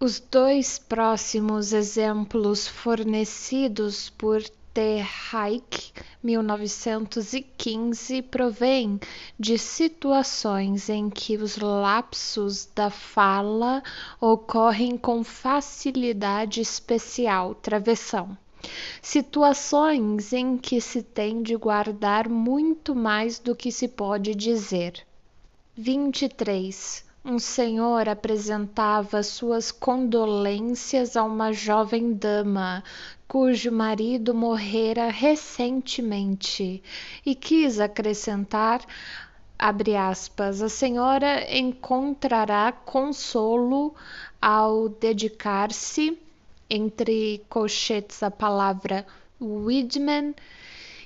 Os dois próximos exemplos fornecidos por T. Haik, 1915, provêm de situações em que os lapsos da fala ocorrem com facilidade especial, travessão. Situações em que se tem de guardar muito mais do que se pode dizer. 23. Um senhor apresentava suas condolências a uma jovem dama, cujo marido morrera recentemente, e quis acrescentar, abre aspas, a senhora encontrará consolo ao dedicar-se, entre colchetes a palavra Widman,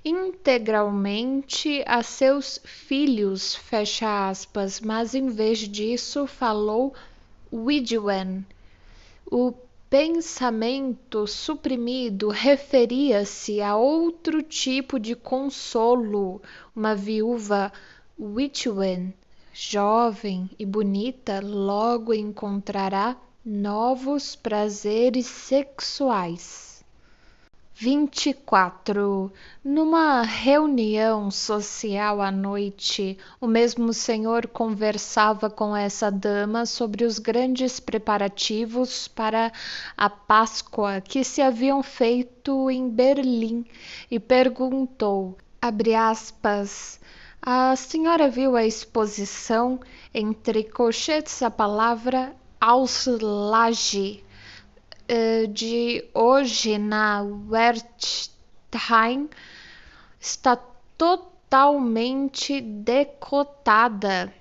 integralmente a seus filhos, fecha aspas, mas em vez disso falou Widwen. O pensamento suprimido referia-se a outro tipo de consolo, uma viúva Witwen, jovem e bonita, logo encontrará novos prazeres sexuais. 24. Numa reunião social à noite, o mesmo senhor conversava com essa dama sobre os grandes preparativos para a Páscoa que se haviam feito em Berlim e perguntou, abre aspas, a senhora viu a exposição, entre colchetes a palavra Auslage, de hoje na Wertheim está totalmente decotada,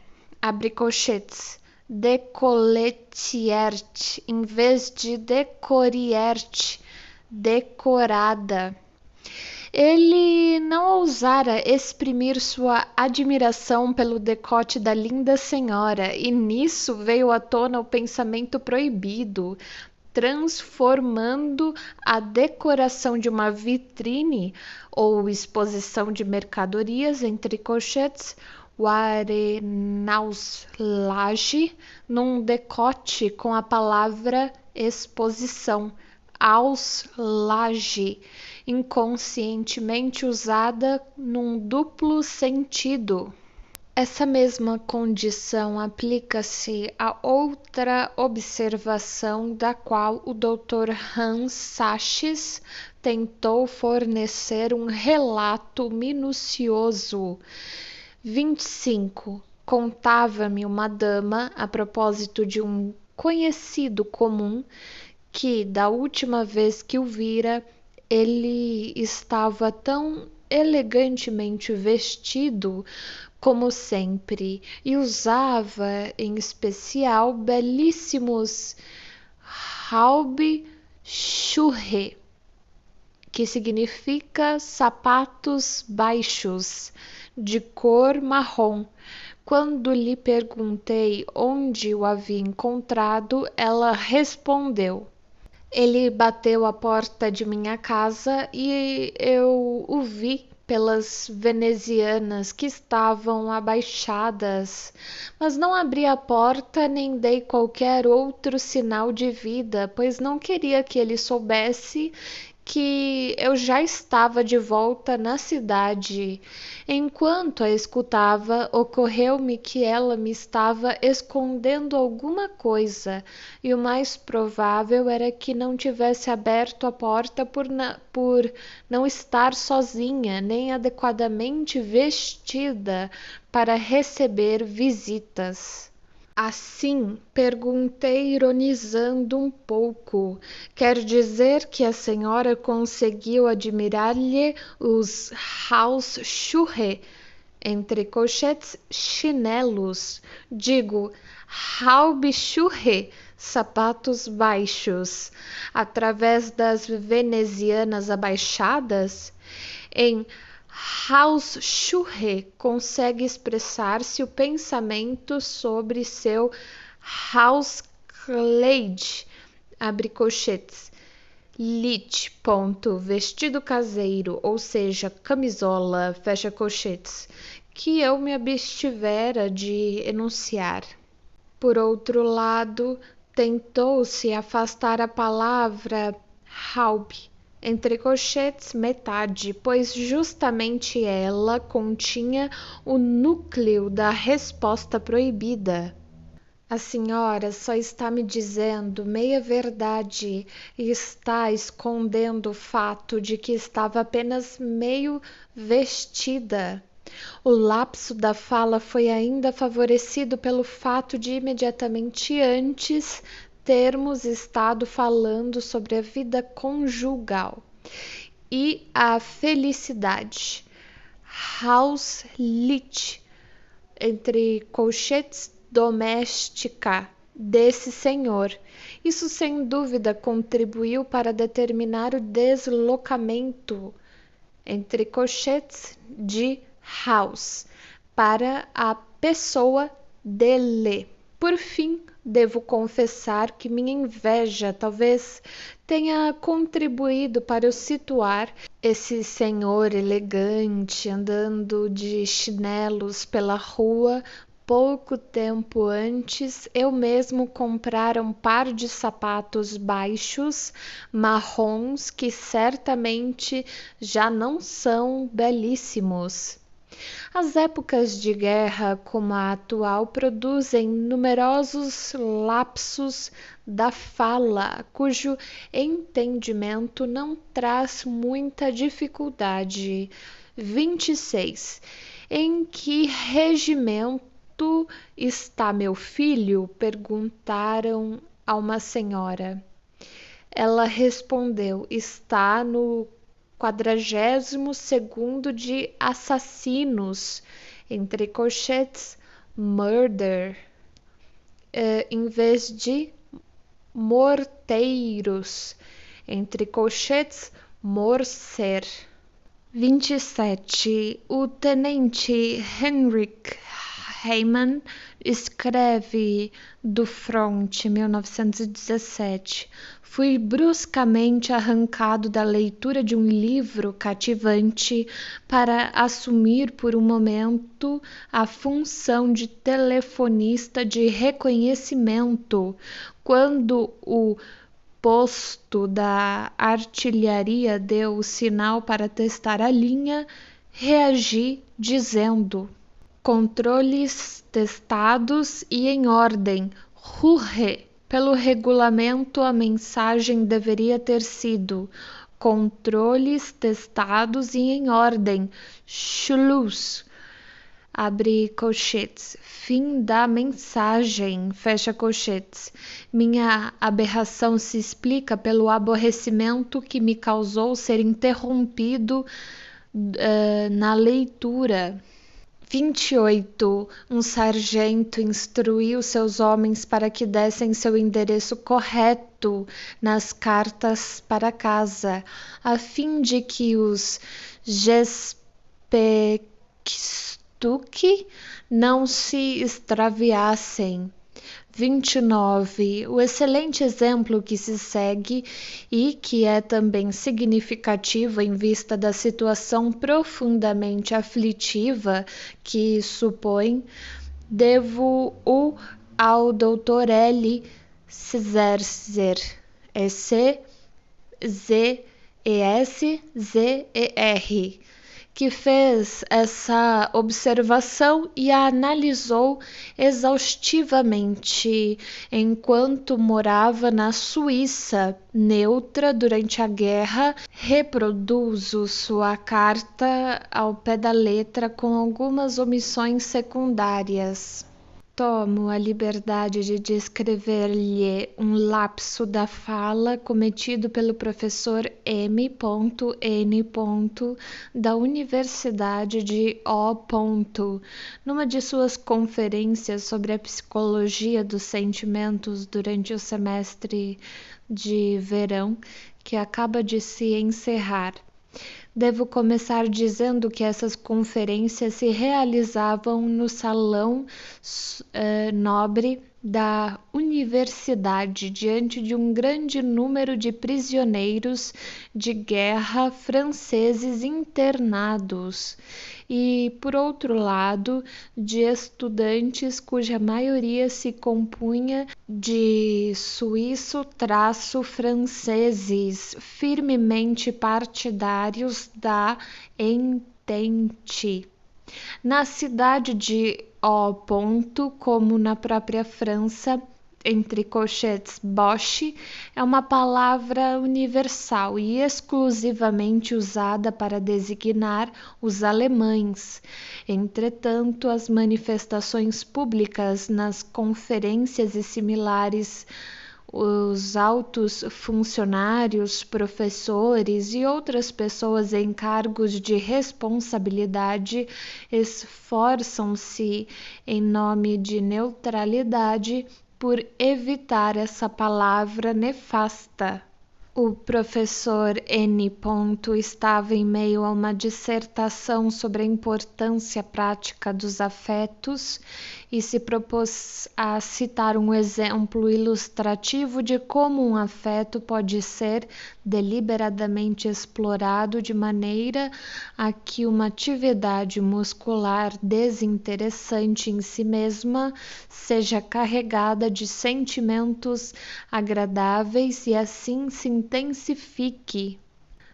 abre colchetes, decoletiert, em vez de decoriert, decorada. Ele não ousara exprimir sua admiração pelo decote da linda senhora, e nisso veio à tona o pensamento proibido, transformando a decoração de uma vitrine ou exposição de mercadorias, entre colchetes, Warenauslage, num decote com a palavra exposição, Auslage, inconscientemente usada num duplo sentido. Essa mesma condição aplica-se a outra observação da qual o Dr. Hans Sachs tentou fornecer um relato minucioso. 25. Contava-me uma dama, a propósito de um conhecido comum, que, da última vez que o vira, ele estava tão elegantemente vestido como sempre, e usava em especial belíssimos Halbschuhe, que significa sapatos baixos, de cor marrom. Quando lhe perguntei onde o havia encontrado, ela respondeu: ele bateu à porta de minha casa e eu o vi pelas venezianas que estavam abaixadas, mas não abri a porta nem dei qualquer outro sinal de vida, pois não queria que ele soubesse que eu já estava de volta na cidade. Enquanto a escutava, ocorreu-me que ela me estava escondendo alguma coisa, e o mais provável era que não tivesse aberto a porta por não estar sozinha, nem adequadamente vestida para receber visitas. Assim, perguntei ironizando um pouco. Quer dizer que a senhora conseguiu admirar-lhe os Hausschuhe, entre colchetes, chinelos. Digo, Halbschuhe, sapatos baixos, através das venezianas abaixadas? Em Hausschuhe consegue expressar-se o pensamento sobre seu Hauskleid, abre colchetes, lit, vestido caseiro, ou seja, camisola, fecha colchetes, que eu me abstivera de enunciar. Por outro lado, Tentou-se afastar a palavra Haub, entre colchetes metade, pois justamente ela continha o núcleo da resposta proibida. A senhora só está me dizendo meia-verdade e está escondendo o fato de que estava apenas meio vestida. O lapso da fala foi ainda favorecido pelo fato de imediatamente antes termos estado falando sobre a vida conjugal e a felicidade. Hauslit, entre colchetes, doméstica desse senhor. Isso sem dúvida contribuiu para determinar o deslocamento, entre colchetes, de House para a pessoa dele. Por fim, devo confessar que minha inveja talvez tenha contribuído para eu situar esse senhor elegante andando de chinelos pela rua. Pouco tempo antes, eu mesmo comprara um par de sapatos baixos, marrons, que certamente já não são belíssimos. As épocas de guerra como a atual produzem numerosos lapsos da fala, cujo entendimento não traz muita dificuldade. 26. Em que regimento está meu filho? Perguntaram a uma senhora. Ela respondeu: está no 42º de assassinos, entre colchetes, murder, em vez de morteiros, entre colchetes, morcer. 27. O tenente Henrik Heimann escreve do fronte, 1917. Fui bruscamente arrancado da leitura de um livro cativante para assumir por um momento a função de telefonista de reconhecimento, quando o posto da artilharia deu o sinal para testar a linha, reagi dizendo: controles testados e em ordem. Hurre! Pelo regulamento, a mensagem deveria ter sido: controles testados e em ordem. Schluss. Abre colchetes. Fim da mensagem. Fecha colchetes. Minha aberração se explica pelo aborrecimento que me causou ser interrompido na leitura. 28. Um sargento instruiu seus homens para que dessem seu endereço correto nas cartas para casa, a fim de que os Gespecstuc não se extraviassem. 29. O excelente exemplo que se segue e que é também significativo em vista da situação profundamente aflitiva que supõe, devo-o ao Dr. L. Czerzer, C-Z-E-S-Z-E-R, que fez essa observação e a analisou exaustivamente enquanto morava na Suíça neutra durante a guerra. Reproduzo sua carta ao pé da letra com algumas omissões secundárias. Tomo a liberdade de descrever-lhe um lapso da fala cometido pelo professor M. N. da Universidade de O. numa de suas conferências sobre a psicologia dos sentimentos durante o semestre de verão que acaba de se encerrar. Devo começar dizendo que essas conferências se realizavam no salão nobre da universidade, diante de um grande número de prisioneiros de guerra franceses internados, e, por outro lado, de estudantes cuja maioria se compunha de suíço-franceses firmemente partidários da Entente. Na cidade de O. como na própria França, entre colchetes Boche, é uma palavra universal e exclusivamente usada para designar os alemães. Entretanto, as manifestações públicas nas conferências e similares, os altos funcionários, professores e outras pessoas em cargos de responsabilidade esforçam-se, em nome de neutralidade, por evitar essa palavra nefasta. O professor N. estava em meio a uma dissertação sobre a importância prática dos afetos e se propôs a citar um exemplo ilustrativo de como um afeto pode ser deliberadamente explorado de maneira a que uma atividade muscular desinteressante em si mesma seja carregada de sentimentos agradáveis e assim se intensifique.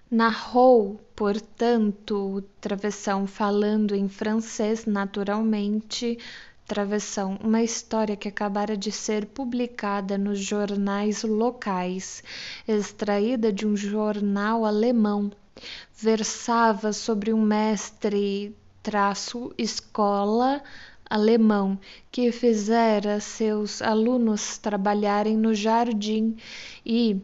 Narrou, portanto, Travessão falando em francês naturalmente, Travessão, uma história que acabara de ser publicada nos jornais locais, extraída de um jornal alemão. Versava sobre um mestre escola alemão que fizera seus alunos trabalharem no jardim e,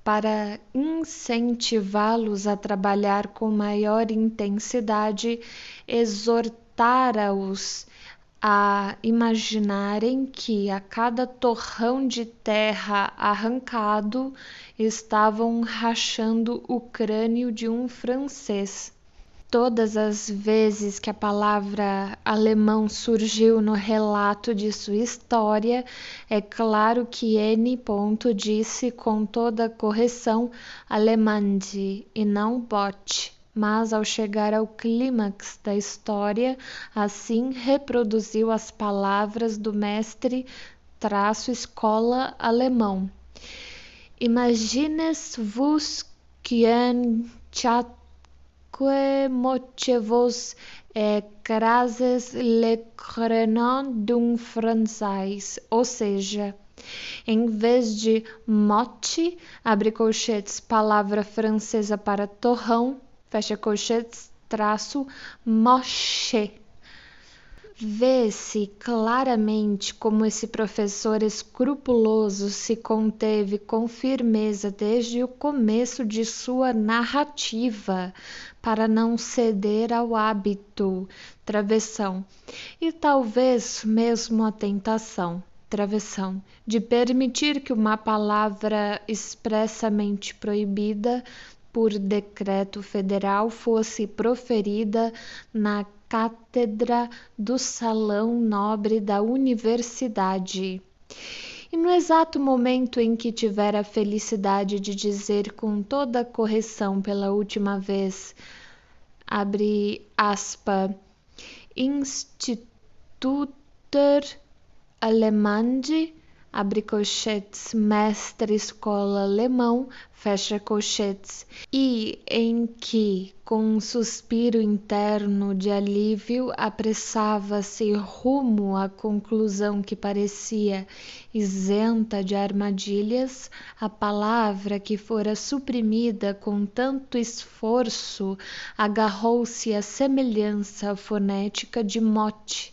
para incentivá-los a trabalhar com maior intensidade, exortara-os a imaginarem que a cada torrão de terra arrancado estavam rachando o crânio de um francês. Todas as vezes que a palavra alemão surgiu no relato de sua história, é claro que N. disse com toda correção Allemande e não Bote, mas ao chegar ao clímax da história, assim reproduziu as palavras do mestre escola alemão. Imagines-vous qu'un chat que motivos écrases le crâne d'un francês, ou seja, em vez de motte, abre colchetes, palavra francesa para torrão, fecha colchetes, moche. Vê-se claramente como esse professor escrupuloso se conteve com firmeza desde o começo de sua narrativa para não ceder ao hábito, travessão, e talvez mesmo à tentação, travessão, de permitir que uma palavra expressamente proibida por decreto federal fosse proferida na cátedra do Salão Nobre da Universidade. E no exato momento em que tivera a felicidade de dizer com toda a correção pela última vez, abre aspa, Instituter Allemande, abre colchetes, mestre escola alemão, fecha colchetes, e em que, com um suspiro interno de alívio, apressava-se rumo à conclusão que parecia isenta de armadilhas, a palavra que fora suprimida com tanto esforço agarrou-se à semelhança fonética de mote,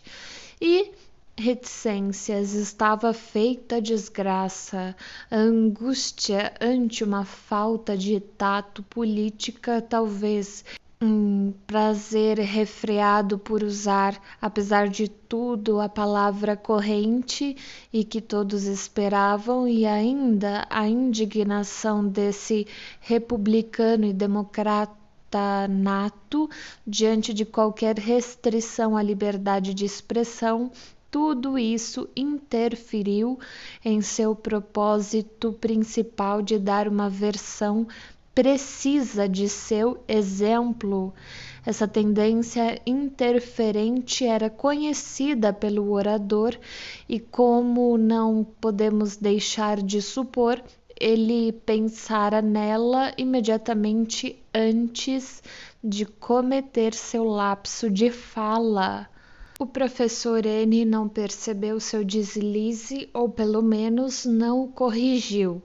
e reticências, estava feita desgraça, a angústia ante uma falta de tato política, talvez um prazer refreado por usar, apesar de tudo, a palavra corrente e que todos esperavam, e ainda a indignação desse republicano e democrata nato diante de qualquer restrição à liberdade de expressão. Tudo isso interferiu em seu propósito principal de dar uma versão precisa de seu exemplo, Essa tendência interferente era conhecida pelo orador e, como não podemos deixar de supor, ele pensara nela imediatamente antes de cometer seu lapso de fala. O professor N não percebeu seu deslize, ou pelo menos não o corrigiu,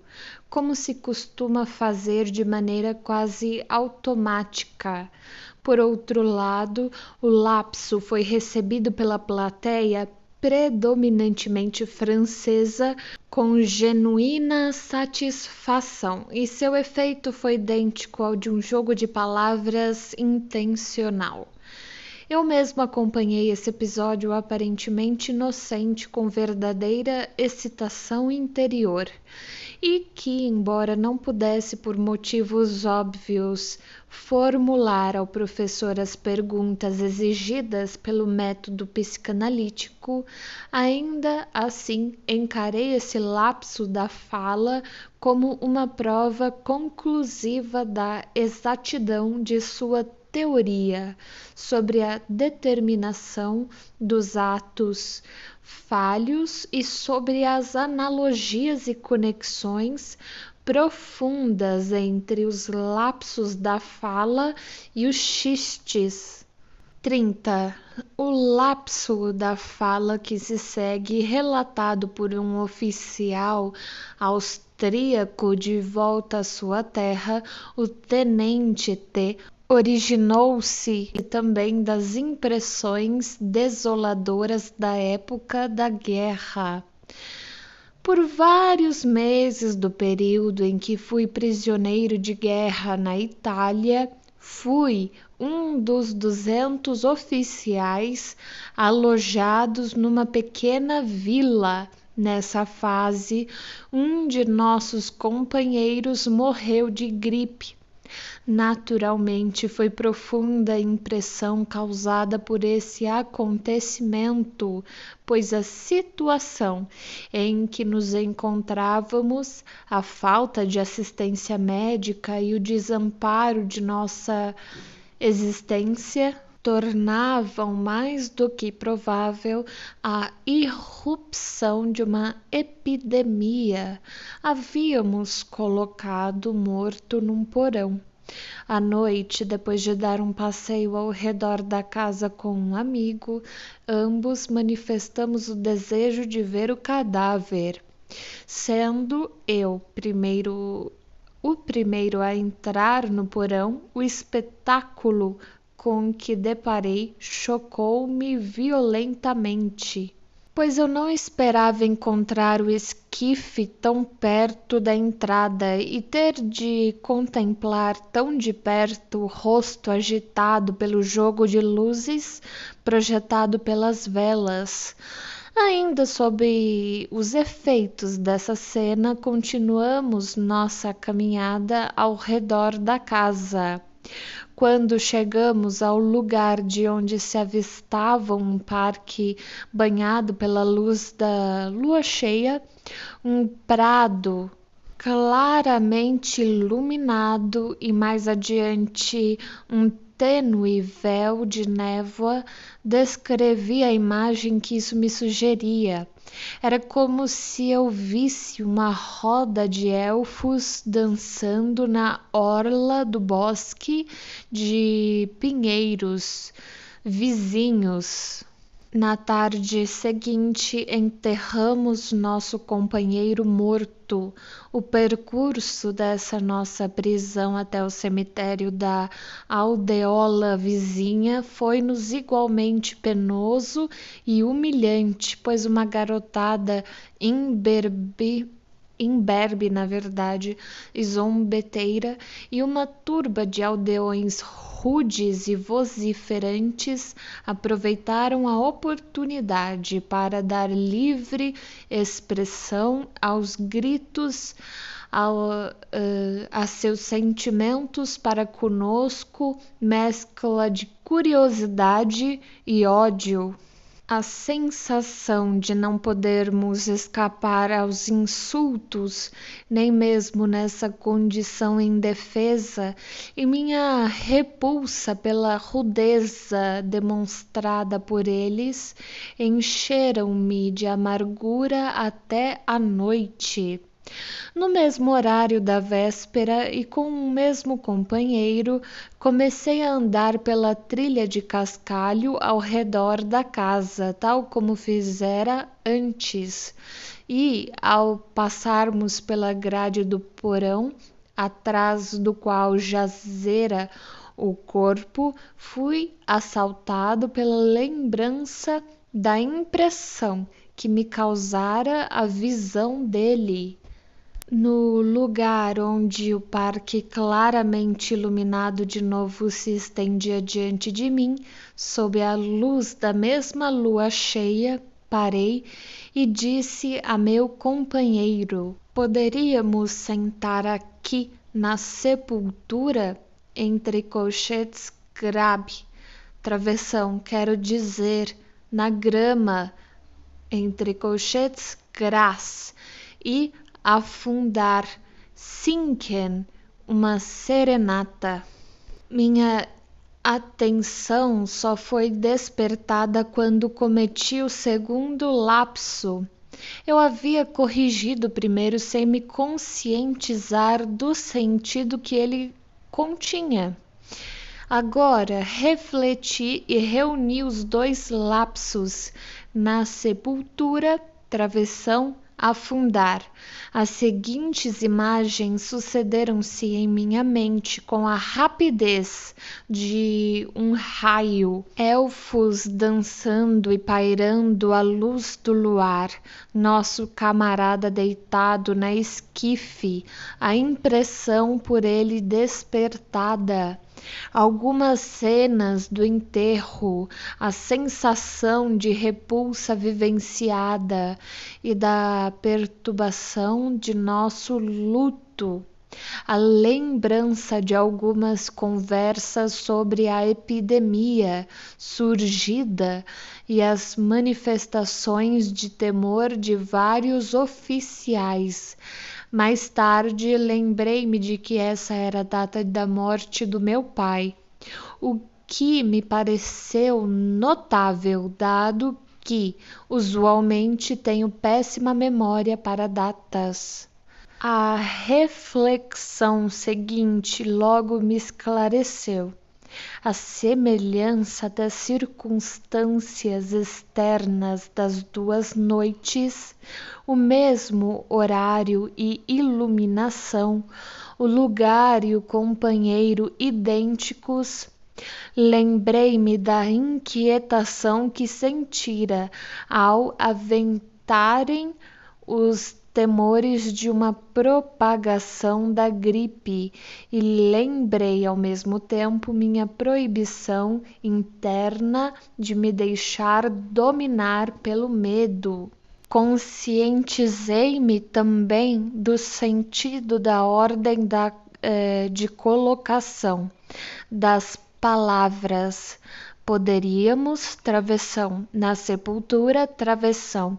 como se costuma fazer de maneira quase automática. Por outro lado, o lapso foi recebido pela plateia, predominantemente francesa, com genuína satisfação, e seu efeito foi idêntico ao de um jogo de palavras intencional. Eu mesmo acompanhei esse episódio aparentemente inocente com verdadeira excitação interior, e que, embora não pudesse por motivos óbvios formular ao professor as perguntas exigidas pelo método psicanalítico, ainda assim encarei esse lapso da fala como uma prova conclusiva da exatidão de sua teoria sobre a determinação dos atos falhos e sobre as analogias e conexões profundas entre os lapsos da fala e os xistes. 30. O lapso da fala que se segue, relatado por um oficial austríaco de volta à sua terra, o tenente T, originou-se também das impressões desoladoras da época da guerra. Por vários meses do período em que fui prisioneiro de guerra na Itália, fui um dos 200 oficiais alojados numa pequena vila. Nessa fase, um de nossos companheiros morreu de gripe. Naturalmente, foi profunda a impressão causada por esse acontecimento, pois a situação em que nos encontrávamos, a falta de assistência médica e o desamparo de nossa existência tornavam mais do que provável a irrupção de uma epidemia. Havíamos colocado morto num porão. À noite, depois de dar um passeio ao redor da casa com um amigo, ambos manifestamos o desejo de ver o cadáver. Sendo eu o primeiro a entrar no porão, o espetáculo com que deparei chocou-me violentamente, pois eu não esperava encontrar o esquife tão perto da entrada e ter de contemplar tão de perto o rosto agitado pelo jogo de luzes projetado pelas velas. Ainda sob os efeitos dessa cena, continuamos nossa caminhada ao redor da casa. Quando chegamos ao lugar de onde se avistava um parque banhado pela luz da lua cheia, um prado claramente iluminado e mais adiante um tênue véu de névoa, descrevi a imagem que isso me sugeria. Era como se eu visse uma roda de elfos dançando na orla do bosque de pinheiros vizinhos. Na tarde seguinte, enterramos nosso companheiro morto. O percurso dessa nossa prisão até o cemitério da aldeola vizinha foi-nos igualmente penoso e humilhante, pois uma garotada imberbe, na verdade, e zombeteira, e uma turba de aldeões rudes e vociferantes aproveitaram a oportunidade para dar livre expressão aos gritos, a seus sentimentos para conosco, mescla de curiosidade e ódio. A sensação de não podermos escapar aos insultos, nem mesmo nessa condição indefesa, e minha repulsa pela rudeza demonstrada por eles, encheram-me de amargura até a noite. No mesmo horário da véspera e com o mesmo companheiro, comecei a andar pela trilha de cascalho ao redor da casa, tal como fizera antes, e, ao passarmos pela grade do porão, atrás do qual jazera o corpo, fui assaltado pela lembrança da impressão que me causara a visão dele. No lugar onde o parque claramente iluminado de novo se estendia diante de mim, sob a luz da mesma lua cheia, parei e disse a meu companheiro: poderíamos sentar aqui na sepultura, entre colchetes grabe, travessão, quero dizer, na grama, entre colchetes gras, e afundar, sinken, uma serenata. Minha atenção só foi despertada quando cometi o segundo lapso. Eu havia corrigido o primeiro sem me conscientizar do sentido que ele continha. Agora refleti e reuni os dois lapsos na sepultura, travessão, afundar. As seguintes imagens sucederam-se em minha mente com a rapidez de um raio. Elfos dançando e pairando à luz do luar, nosso camarada deitado na esquife, a impressão por ele despertada. Algumas cenas do enterro, a sensação de repulsa vivenciada e da perturbação de nosso luto, a lembrança de algumas conversas sobre a epidemia surgida e as manifestações de temor de vários oficiais. Mais tarde lembrei-me de que essa era a data da morte do meu pai, o que me pareceu notável, dado que usualmente tenho péssima memória para datas. A reflexão seguinte logo me esclareceu. A semelhança das circunstâncias externas das duas noites, o mesmo horário e iluminação, o lugar e o companheiro idênticos, lembrei-me da inquietação que sentira ao aventarem os temores de uma propagação da gripe e lembrei ao mesmo tempo minha proibição interna de me deixar dominar pelo medo. Conscientizei-me também do sentido da ordem de colocação das palavras. Poderíamos, travessão, na sepultura, travessão,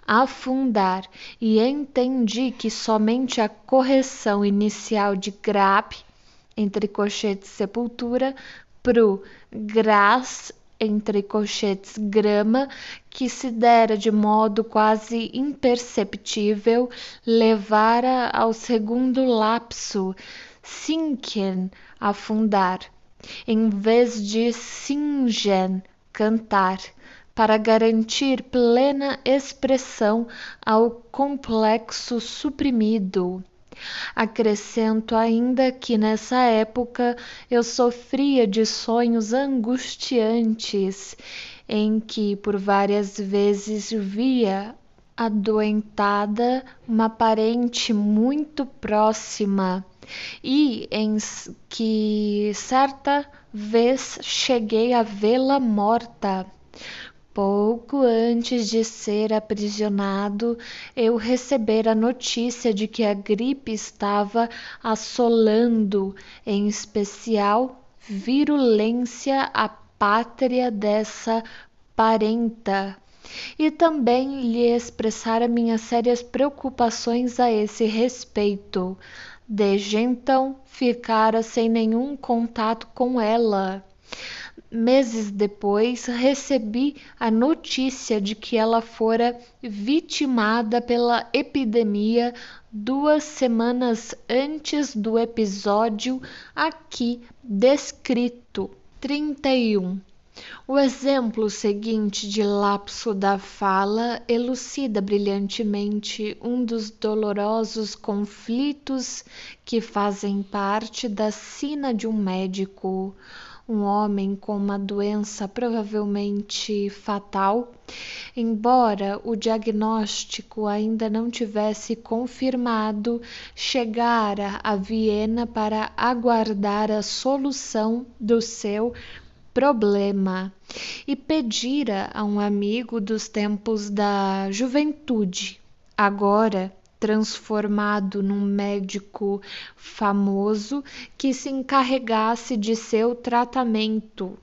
afundar, e entendi que somente a correção inicial de grave, entre colchetes sepultura, pro gras, entre colchetes grama, que se dera de modo quase imperceptível, levara ao segundo lapso, sinken, afundar, em vez de singen, cantar, para garantir plena expressão ao complexo suprimido. Acrescento ainda que nessa época eu sofria de sonhos angustiantes, em que por várias vezes via adoentada uma parente muito próxima, e em que certa vez cheguei a vê-la morta. Pouco antes de ser aprisionado, eu recebera a notícia de que a gripe estava assolando, em especial virulência, a pátria dessa parenta, e também lhe expressara minhas sérias preocupações a esse respeito. Desde então, ficara sem nenhum contato com ela. Meses depois, recebi a notícia de que ela fora vitimada pela epidemia 2 semanas antes do episódio aqui descrito. 31. O exemplo seguinte de lapso da fala elucida brilhantemente um dos dolorosos conflitos que fazem parte da sina de um médico. Um homem com uma doença provavelmente fatal, embora o diagnóstico ainda não tivesse confirmado, chegara a Viena para aguardar a solução do seu problema e pedira a um amigo dos tempos da juventude, agora transformado num médico famoso, que se encarregasse de seu tratamento.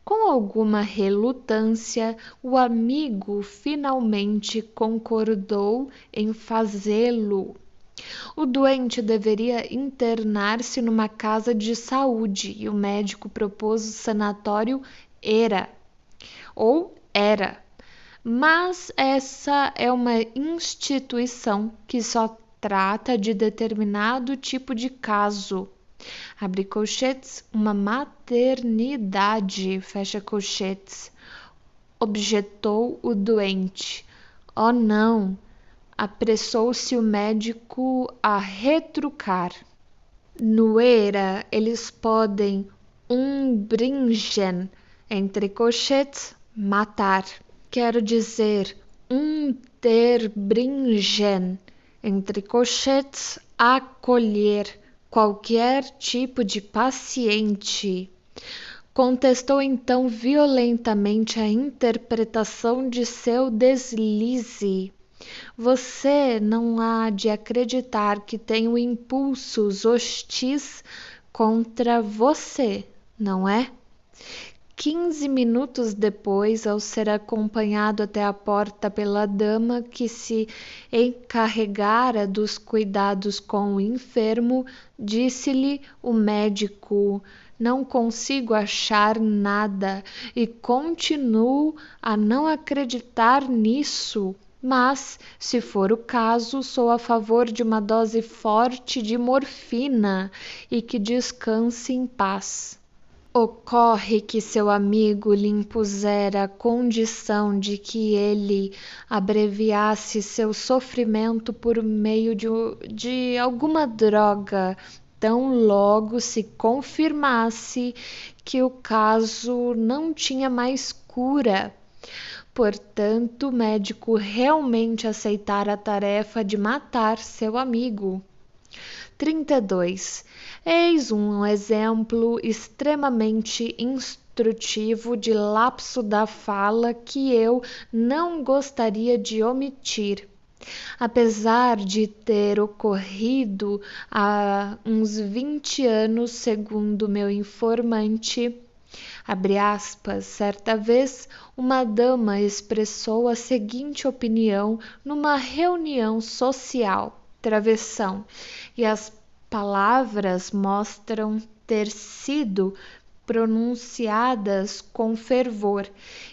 Com alguma relutância, o amigo finalmente concordou em fazê-lo. O doente deveria internar-se numa casa de saúde e o médico propôs o sanatório era. Mas essa é uma instituição que só trata de determinado tipo de caso. Abre colchetes, uma maternidade, fecha colchetes. Objetou o doente. Oh, não! Apressou-se o médico a retrucar. No era, eles podem umbringen, entre colchetes, matar. Quero dizer, unterbringen, entre colchetes, acolher qualquer tipo de paciente. Contestou então violentamente a interpretação de seu deslize. Você não há de acreditar que tenho impulsos hostis contra você, não é? 15 minutos depois, ao ser acompanhado até a porta pela dama que se encarregara dos cuidados com o enfermo, disse-lhe o médico: não consigo achar nada e continuo a não acreditar nisso. Mas, se for o caso, sou a favor de uma dose forte de morfina e que descanse em paz. Ocorre que seu amigo lhe impusera a condição de que ele abreviasse seu sofrimento por meio de alguma droga, tão logo se confirmasse que o caso não tinha mais cura. Portanto, o médico realmente aceitara a tarefa de matar seu amigo. 32. Eis um exemplo extremamente instrutivo de lapso da fala que eu não gostaria de omitir. Apesar de ter ocorrido há uns 20 anos, segundo meu informante, abre aspas, certa vez uma dama expressou a seguinte opinião numa reunião social, travessão, e as palavras mostram ter sido pronunciadas com fervor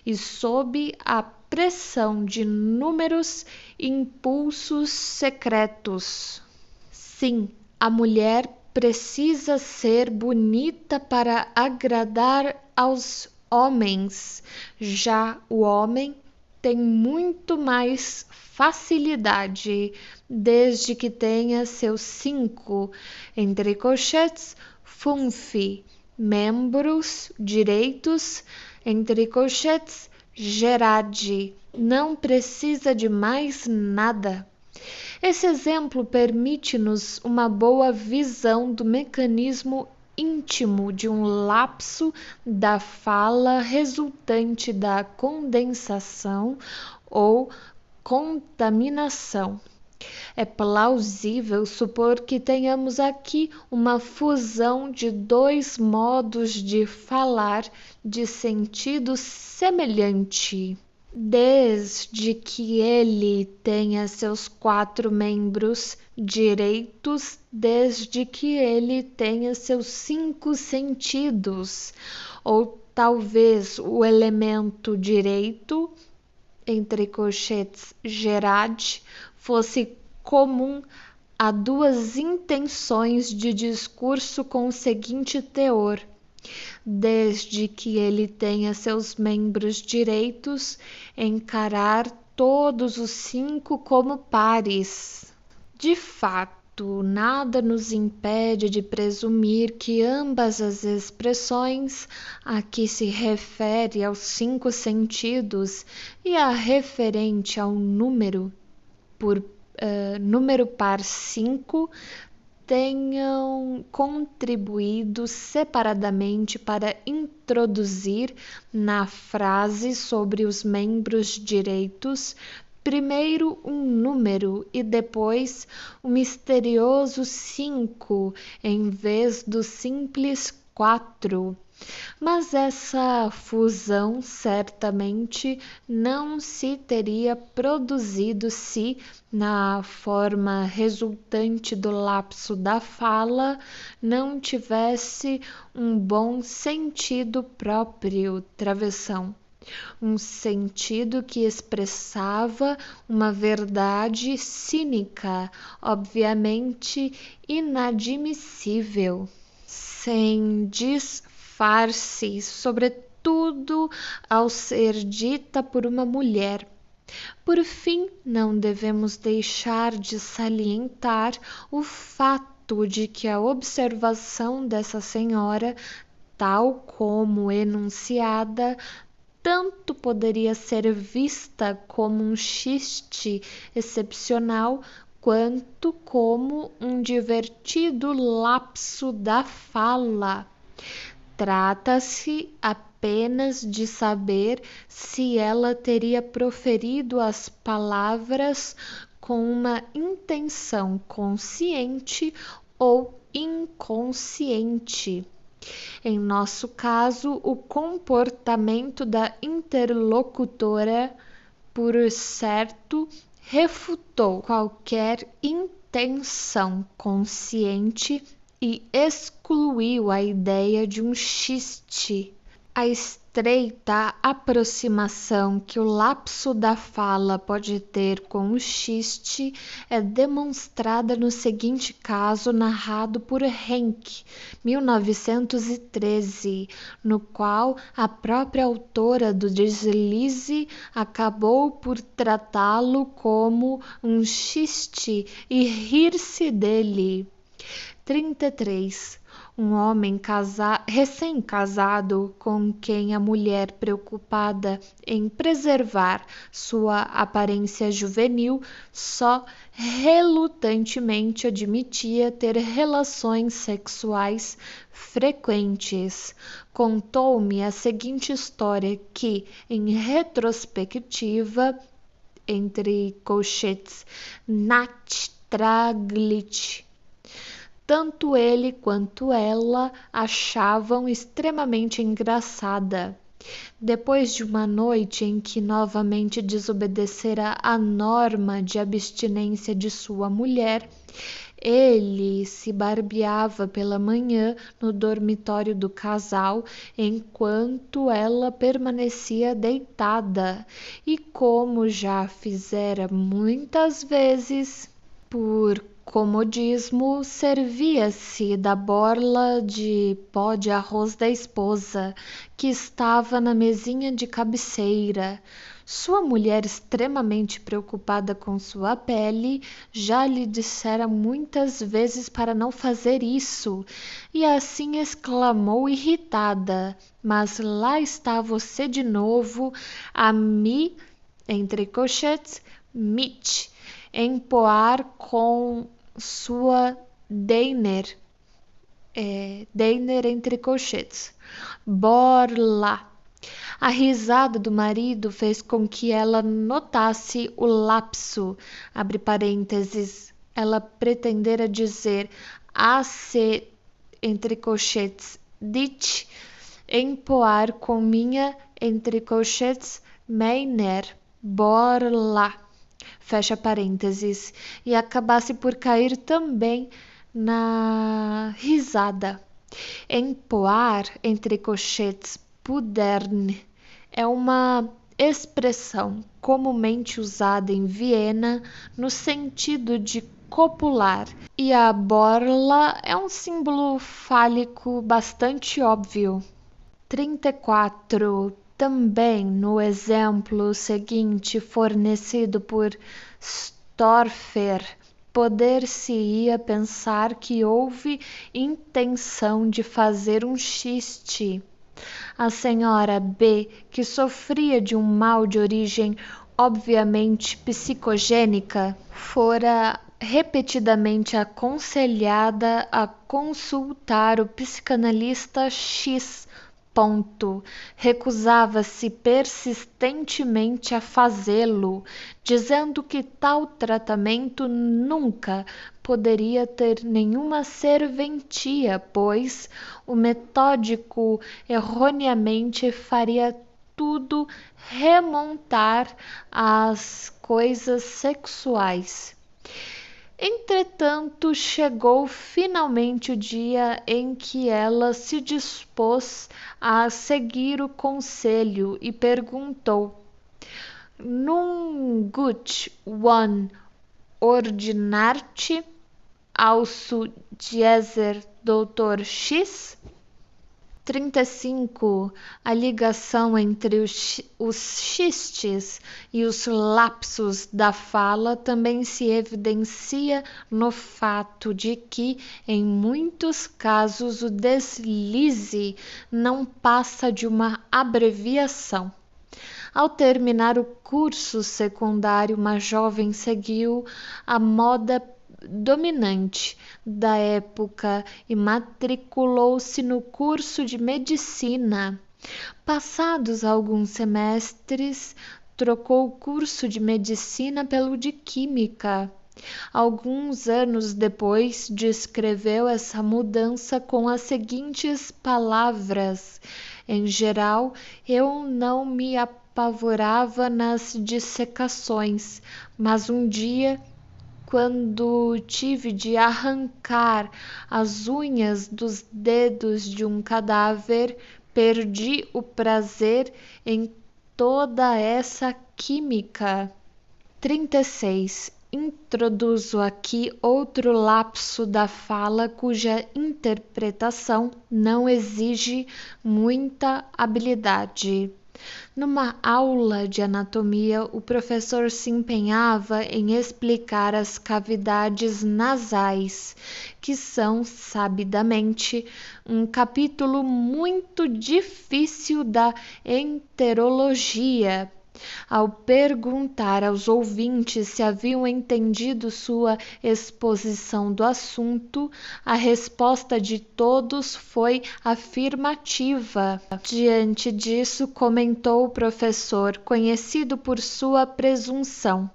e sob a pressão de inúmeros impulsos secretos. Sim, a mulher precisa ser bonita para agradar aos homens, já o homem tem muito mais facilidade, desde que tenha seus 5, entre colchetes, funfi, membros direitos, entre colchetes, gerade, não precisa de mais nada. Esse exemplo permite-nos uma boa visão do mecanismo íntimo de um lapso da fala resultante da condensação ou contaminação. É plausível supor que tenhamos aqui uma fusão de dois modos de falar de sentido semelhante. Desde que ele tenha seus 4 membros direitos, desde que ele tenha seus 5 sentidos, ou talvez o elemento direito, entre colchetes gerade, fosse comum a duas intenções de discurso com o seguinte teor: desde que ele tenha seus membros direitos, encarar todos os 5 como pares. De fato, nada nos impede de presumir que ambas as expressões, a que se refere aos 5 sentidos e a referente ao número número par 5, tenham contribuído separadamente para introduzir na frase sobre os membros direitos primeiro um número e depois o misterioso 5 em vez do simples 4. Mas essa fusão certamente não se teria produzido se, na forma resultante do lapso da fala, não tivesse um bom sentido próprio, travessão. Um sentido que expressava uma verdade cínica, obviamente inadmissível, sem disfarce, sobretudo ao ser dita por uma mulher. Por fim, não devemos deixar de salientar o fato de que a observação dessa senhora, tal como enunciada, tanto poderia ser vista como um xiste excepcional, quanto como um divertido lapso da fala. Trata-se apenas de saber se ela teria proferido as palavras com uma intenção consciente ou inconsciente. Em nosso caso, o comportamento da interlocutora, por certo, refutou qualquer intenção consciente e excluiu a ideia de um xiste. A estreita aproximação que o lapso da fala pode ter com o xiste é demonstrada no seguinte caso narrado por Henke, 1913, no qual a própria autora do deslize acabou por tratá-lo como um xiste e rir-se dele. 33. Um homem recém-casado com quem a mulher, preocupada em preservar sua aparência juvenil, só relutantemente admitia ter relações sexuais frequentes. Contou-me a seguinte história que, em retrospectiva, entre colchetes, nachträglich, tanto ele quanto ela achavam extremamente engraçada. Depois de uma noite em que novamente desobedecera à norma de abstinência de sua mulher, ele se barbeava pela manhã no dormitório do casal, enquanto ela permanecia deitada, e como já fizera muitas vezes, por comodismo, servia-se da borla de pó de arroz da esposa, que estava na mesinha de cabeceira. Sua mulher, extremamente preocupada com sua pele, já lhe dissera muitas vezes para não fazer isso, e assim exclamou irritada: mas lá está você de novo, a me, entre colchetes, mit, empoar com sua Deiner, Deiner entre colchetes, borla. A risada do marido fez com que ela notasse o lapso, abre parênteses. Ela pretendera dizer AC, entre colchetes, dit, empoar com minha, entre colchetes, meiner, borla, fecha parênteses, e acabasse por cair também na risada. Empoar, entre colchetes, pudern, é uma expressão comumente usada em Viena no sentido de copular, e a borla é um símbolo fálico bastante óbvio. 34. Também no exemplo seguinte fornecido por Storfer, poder-se-ia pensar que houve intenção de fazer um xiste. A senhora B, que sofria de um mal de origem obviamente psicogênica, fora repetidamente aconselhada a consultar o psicanalista X. Recusava-se persistentemente a fazê-lo, dizendo que tal tratamento nunca poderia ter nenhuma serventia, pois o metódico erroneamente faria tudo remontar às coisas sexuais. Entretanto, chegou finalmente o dia em que ela se dispôs a seguir o conselho e perguntou: Nun gut one ordinarte also dieser Dr. X? 35. A ligação entre os xistes e os lapsos da fala também se evidencia no fato de que, em muitos casos, o deslize não passa de uma abreviação. Ao terminar o curso secundário, uma jovem seguiu a moda dominante da época e matriculou-se no curso de medicina. Passados alguns semestres, trocou o curso de medicina pelo de química. Alguns anos depois, descreveu essa mudança com as seguintes palavras: em geral, eu não me apavorava nas dissecações, mas um dia, quando tive de arrancar as unhas dos dedos de um cadáver, perdi o prazer em toda essa química. 36. Introduzo aqui outro lapso da fala cuja interpretação não exige muita habilidade. Numa aula de anatomia, o professor se empenhava em explicar as cavidades nasais, que são, sabidamente, um capítulo muito difícil da enterologia. Ao perguntar aos ouvintes se haviam entendido sua exposição do assunto, a resposta de todos foi afirmativa. Diante disso, comentou o professor, conhecido por sua presunção: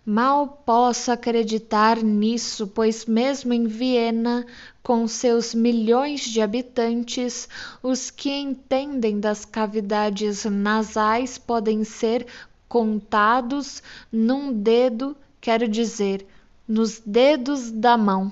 mal posso acreditar nisso, pois mesmo em Viena, com seus milhões de habitantes, os que entendem das cavidades nasais podem ser contados num dedo, quero dizer, nos dedos da mão.